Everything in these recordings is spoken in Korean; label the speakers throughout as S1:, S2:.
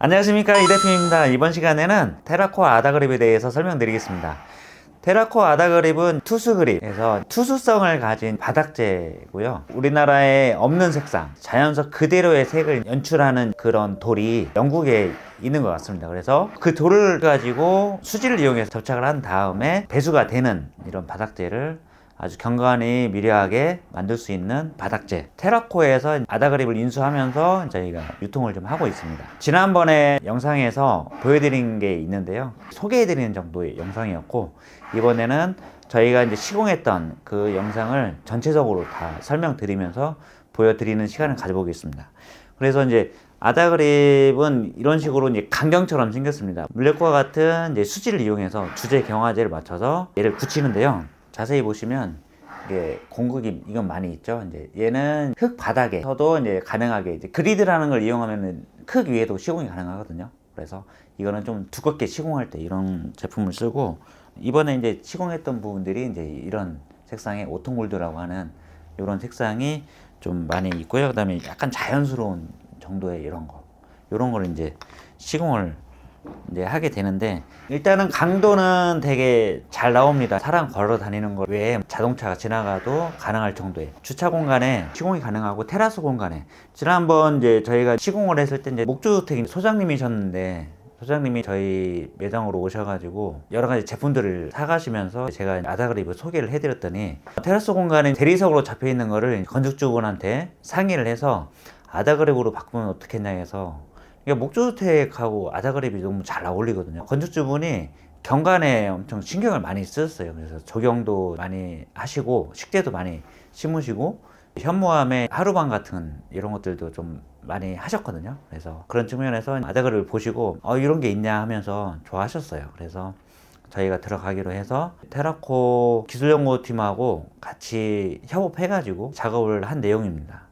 S1: 안녕하십니까, 이 대표입니다. 이번 시간에는 테라코아 아다그립에 대해서 설명드리겠습니다. 테라코아 아다그립은 투수그립에서 투수성을 가진 바닥재고요. 우리나라에 없는 색상, 자연석 그대로의 색을 연출하는 그런 돌이 영국에 있는 것 같습니다. 그래서 그 돌을 가지고 수지를 이용해서 접착을 한 다음에 배수가 되는 이런 바닥재를 아주 경관이 미려하게 만들 수 있는 바닥재 테라코에서 아다그립을 인수하면서 저희가 유통을 좀 하고 있습니다. 지난번에 영상에서 보여드린 게 있는데요, 소개해드리는 정도의 영상이었고, 이번에는 저희가 이제 시공했던 그 영상을 전체적으로 다 설명드리면서 보여드리는 시간을 가져보겠습니다. 그래서 이제 아다그립은 이런 식으로 이제 강경처럼 생겼습니다. 물엿과 같은 이제 수지를 이용해서 주제 경화제를 맞춰서 얘를 굳히는데요. 자세히 보시면 이게 공극임 이건 많이 있죠. 이제 얘는 흙 바닥에서도 이제 가능하게 이제 그리드라는 걸 이용하면은 흙 위에도 시공이 가능하거든요. 그래서 이거는 좀 두껍게 시공할 때 이런 제품을 쓰고, 이번에 이제 시공했던 부분들이 이제 이런 색상의 오톤골드라고 하는 이런 색상이 좀 많이 있고요. 그다음에 약간 자연스러운 정도의 이런 걸 이제 시공을 이제 하게 되는데, 일단은 강도는 되게 잘 나옵니다. 사람 걸어 다니는 것 외에 자동차가 지나가도 가능할 정도의 주차 공간에 시공이 가능하고, 테라스 공간에 지난번 이제 저희가 시공을 했을 때 이제 목주택 소장님이셨는데, 소장님이 저희 매장으로 오셔가지고 여러 가지 제품들을 사가시면서 제가 아다그립을 소개를 해드렸더니, 테라스 공간에 대리석으로 잡혀 있는 거를 건축주분한테 상의를 해서 아다그립으로 바꾸면 어떻겠냐 해서, 그러니까 목주택하고 아다그립이 너무 잘 어울리거든요. 건축주분이 경관에 엄청 신경을 많이 쓰셨어요. 그래서 조경도 많이 하시고 식재도 많이 심으시고 현무암에 하루방 같은 이런 것들도 좀 많이 하셨거든요. 그래서 그런 측면에서 아다그립을 보시고 이런 게 있냐 하면서 좋아하셨어요. 그래서 저희가 들어가기로 해서 테라코 기술연구팀하고 같이 협업해가지고 작업을 한 내용입니다.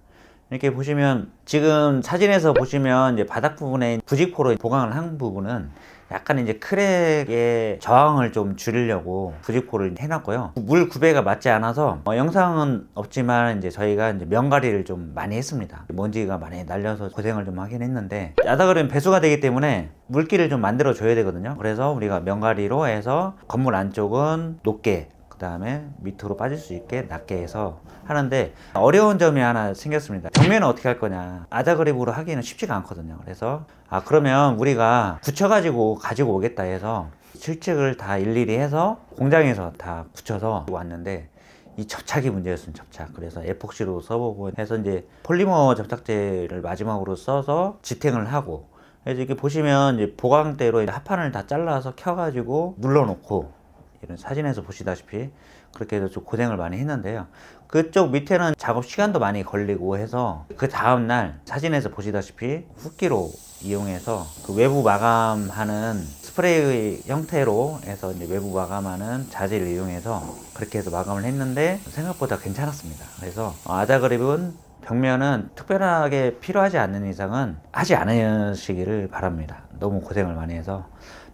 S1: 이렇게 보시면, 지금 사진에서 보시면 이제 바닥 부분에 부직포로 보강을 한 부분은 약간 이제 크랙의 저항을 좀 줄이려고 부직포를 해놨고요. 물 구배가 맞지 않아서 영상은 없지만 이제 저희가 이제 면가리를 좀 많이 했습니다. 먼지가 많이 날려서 고생을 좀 하긴 했는데, 아다그립은 배수가 되기 때문에 물기를 좀 만들어 줘야 되거든요. 그래서 우리가 면가리로 해서 건물 안쪽은 높게, 그 다음에 밑으로 빠질 수 있게 낮게 해서 하는데, 어려운 점이 하나 생겼습니다. 벽면은 어떻게 할 거냐, 아다그립으로 하기는 쉽지가 않거든요. 그래서 그러면 우리가 굳혀가지고 가지고 오겠다 해서 실측을 다 일일이 해서 공장에서 다 굳혀서 왔는데, 이 접착이 문제였습니다. 접착. 그래서 에폭시로 써보고 해서 이제 폴리머 접착제를 마지막으로 써서 지탱을 하고, 그래서 이렇게 보시면 이제 보강대로 합판을 다 잘라서 켜가지고 눌러놓고, 이런 사진에서 보시다시피 그렇게 해서 좀 고생을 많이 했는데요. 그쪽 밑에는 작업 시간도 많이 걸리고 해서 그 다음날 사진에서 보시다시피 흡기로 이용해서 그 외부 마감하는 스프레이 형태로 해서 이제 외부 마감하는 자재를 이용해서 그렇게 해서 마감을 했는데 생각보다 괜찮았습니다. 그래서 아다그립은 벽면은 특별하게 필요하지 않는 이상은 하지 않으시기를 바랍니다. 너무 고생을 많이 해서.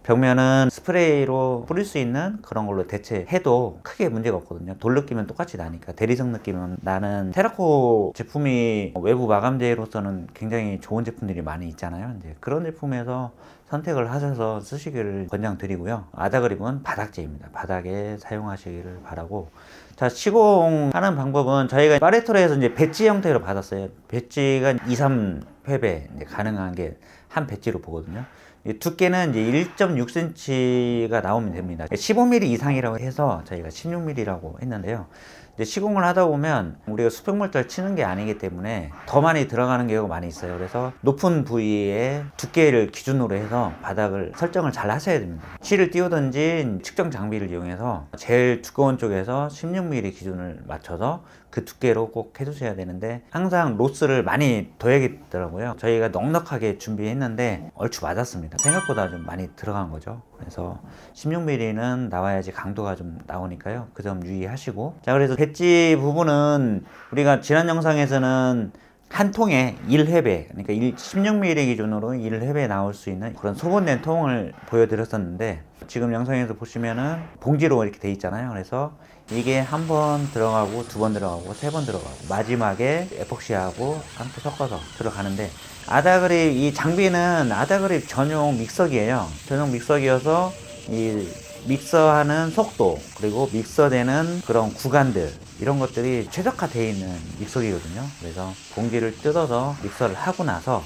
S1: 벽면은 스프레이로 뿌릴 수 있는 그런 걸로 대체해도 크게 문제가 없거든요. 돌 느낌은 똑같이 나니까. 대리석 느낌은 나는 테라코 제품이 외부 마감재로서는 굉장히 좋은 제품들이 많이 있잖아요. 이제 그런 제품에서 선택을 하셔서 쓰시기를 권장드리고요. 아다그립은 바닥재입니다. 바닥에 사용하시기를 바라고. 자, 시공하는 방법은 저희가 파레토로 해서 이제 배지 형태로 받았어요. 배지가 2, 3회배 가능한 게 한 배지로 보거든요. 두께는 이제 1.6cm가 나오면 됩니다. 15mm 이상이라고 해서 저희가 16mm라고 했는데요. 이제 시공을 하다 보면 우리가 수평물살 치는 게 아니기 때문에 더 많이 들어가는 경우가 많이 있어요. 그래서 높은 부위의 두께를 기준으로 해서 바닥을 설정을 잘 하셔야 됩니다. 실을 띄우든지 측정 장비를 이용해서 제일 두꺼운 쪽에서 16mm 기준을 맞춰서 그 두께로 꼭 해주셔야 되는데, 항상 로스를 많이 둬야겠더라고요. 저희가 넉넉하게 준비했는데 얼추 맞았습니다. 생각보다 좀 많이 들어간 거죠. 그래서 16mm는 나와야지 강도가 좀 나오니까요. 그 점 유의하시고. 자, 그래서 배지 부분은 우리가 지난 영상에서는 한 통에 1회배, 그러니까 16mm 기준으로 1회배 나올 수 있는 그런 소분된 통을 보여드렸었는데, 지금 영상에서 보시면은 봉지로 이렇게 돼 있잖아요. 그래서 이게 한 번 들어가고, 두 번 들어가고, 세 번 들어가고, 마지막에 에폭시하고 함께 섞어서 들어가는데, 아다그립 이 장비는 아다그립 전용 믹서기예요. 전용 믹서기여서 이 믹서하는 속도, 그리고 믹서되는 그런 구간들, 이런 것들이 최적화되어 있는 믹서기거든요. 그래서 봉지를 뜯어서 믹서를 하고 나서,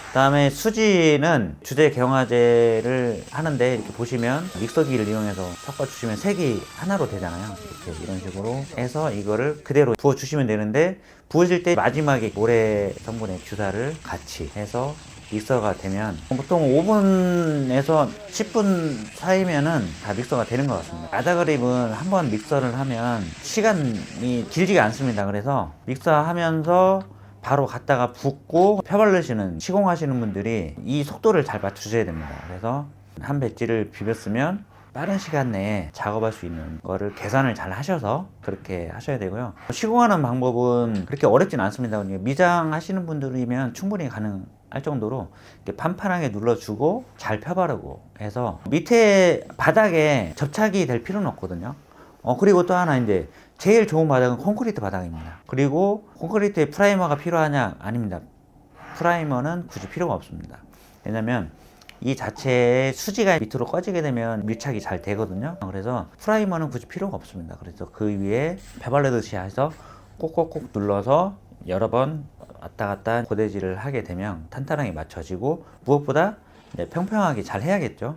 S1: 그 다음에 수지는 주재 경화제를 하는데, 이렇게 보시면 믹서기를 이용해서 섞어주시면 색이 하나로 되잖아요. 이렇게 이런 식으로 해서 이거를 그대로 부어주시면 되는데, 부으실 때 마지막에 모래 성분의 주사를 같이 해서 믹서가 되면 보통 5분에서 10분 사이면은 다 믹서가 되는 것 같습니다. 아다그립은 한번 믹서를 하면 시간이 길지가 않습니다. 그래서 믹서하면서 바로 갖다가 붓고 펴 바르시는, 시공하시는 분들이 이 속도를 잘 맞추셔야 됩니다. 그래서 한 배지를 비볐으면 빠른 시간 내에 작업할 수 있는 거를 계산을 잘 하셔서 그렇게 하셔야 되고요. 시공하는 방법은 그렇게 어렵진 않습니다. 미장 하시는 분들이면 충분히 가능할 정도로 이렇게 판판하게 눌러주고 잘 펴바르고 해서 밑에 바닥에 접착이 될 필요는 없거든요. 그리고 또 하나, 이제 제일 좋은 바닥은 콘크리트 바닥입니다. 그리고 콘크리트에 프라이머가 필요하냐? 아닙니다. 프라이머는 굳이 필요가 없습니다. 왜냐면 이 자체의 수지가 밑으로 꺼지게 되면 밀착이 잘 되거든요. 그래서 프라이머는 굳이 필요가 없습니다. 그래서 그 위에 배발르듯이 해서 꼭꼭꼭 눌러서 여러 번 왔다 갔다 고데기를 하게 되면 탄탄하게 맞춰지고, 무엇보다 평평하게 잘 해야겠죠.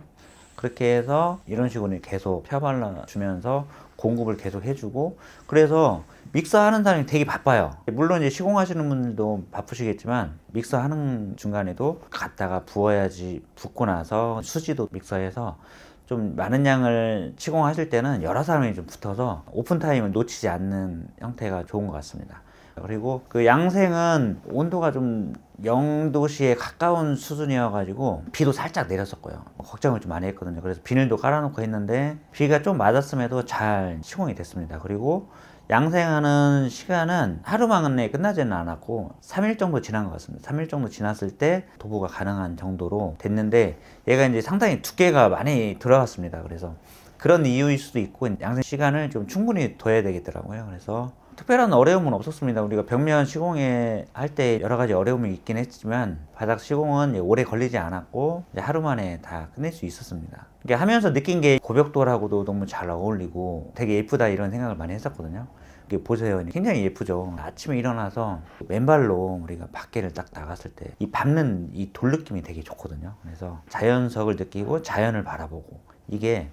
S1: 그렇게 해서 이런 식으로 계속 펴발라주면서 공급을 계속 해주고, 그래서 믹서 하는 사람이 되게 바빠요. 물론 이제 시공하시는 분들도 바쁘시겠지만, 믹서 하는 중간에도 갖다가 부어야지, 붓고 나서 수지도 믹서해서 좀 많은 양을 시공하실 때는 여러 사람이 좀 붙어서 오픈타임을 놓치지 않는 형태가 좋은 것 같습니다. 그리고 그 양생은 온도가 좀 0도씨에 가까운 수준이어가지고 비도 살짝 내렸었고요. 걱정을 좀 많이 했거든요. 그래서 비닐도 깔아놓고 했는데 비가 좀 맞았음에도 잘 시공이 됐습니다. 그리고 양생하는 시간은 하루 만에 끝나지는 않았고 3일 정도 지난 것 같습니다. 3일 정도 지났을 때 도부가 가능한 정도로 됐는데, 얘가 이제 상당히 두께가 많이 들어갔습니다. 그래서 그런 이유일 수도 있고, 양생 시간을 좀 충분히 둬야 되겠더라고요. 그래서 특별한 어려움은 없었습니다. 우리가 벽면 시공에 할 때 여러 가지 어려움이 있긴 했지만, 바닥 시공은 오래 걸리지 않았고 하루 만에 다 끝낼 수 있었습니다. 하면서 느낀 게 고벽돌하고도 너무 잘 어울리고 되게 예쁘다, 이런 생각을 많이 했었거든요. 이게 보세요. 굉장히 예쁘죠. 아침에 일어나서 맨발로 우리가 밖에를 딱 나갔을 때 이 밟는 이 돌 느낌이 되게 좋거든요. 그래서 자연석을 느끼고 자연을 바라보고, 이게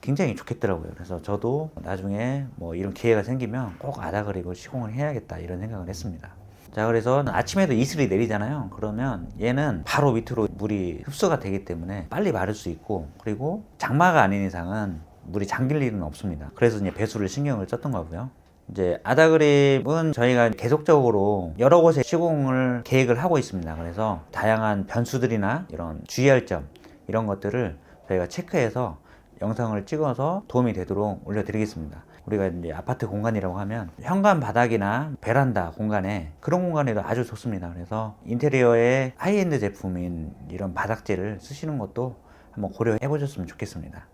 S1: 굉장히 좋겠더라고요. 그래서 저도 나중에 뭐 이런 기회가 생기면 꼭 아다그립을 시공을 해야겠다, 이런 생각을 했습니다. 자, 그래서 아침에도 이슬이 내리잖아요. 그러면 얘는 바로 밑으로 물이 흡수가 되기 때문에 빨리 마를 수 있고, 그리고 장마가 아닌 이상은 물이 잠길 일은 없습니다. 그래서 이제 배수를 신경을 썼던 거고요. 이제 아다그립은 저희가 계속적으로 여러 곳에 시공을 계획을 하고 있습니다. 그래서 다양한 변수들이나 이런 주의할 점, 이런 것들을 저희가 체크해서 영상을 찍어서 도움이 되도록 올려드리겠습니다. 우리가 이제 아파트 공간이라고 하면 현관 바닥이나 베란다 공간에, 그런 공간에도 아주 좋습니다. 그래서 인테리어에 하이엔드 제품인 이런 바닥재를 쓰시는 것도 한번 고려해 보셨으면 좋겠습니다.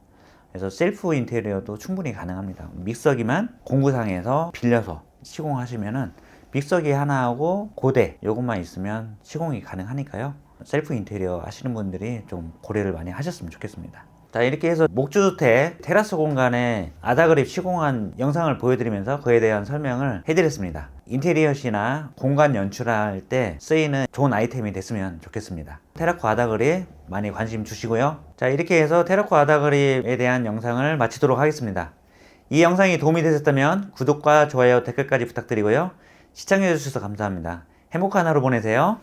S1: 그래서 셀프 인테리어도 충분히 가능합니다. 믹서기만 공구상에서 빌려서 시공하시면은 믹서기 하나하고 고대 요것만 있으면 시공이 가능하니까요. 셀프 인테리어 하시는 분들이 좀 고려를 많이 하셨으면 좋겠습니다. 자, 이렇게 해서 목주주택 테라스 공간에 아다그립 시공한 영상을 보여드리면서 그에 대한 설명을 해드렸습니다. 인테리어시나 공간 연출할 때 쓰이는 좋은 아이템이 됐으면 좋겠습니다. 테라코 아다그립 많이 관심 주시고요. 자, 이렇게 해서 테라코 아다그립에 대한 영상을 마치도록 하겠습니다. 이 영상이 도움이 되셨다면 구독과 좋아요, 댓글까지 부탁드리고요. 시청해주셔서 감사합니다. 행복한 하루 보내세요.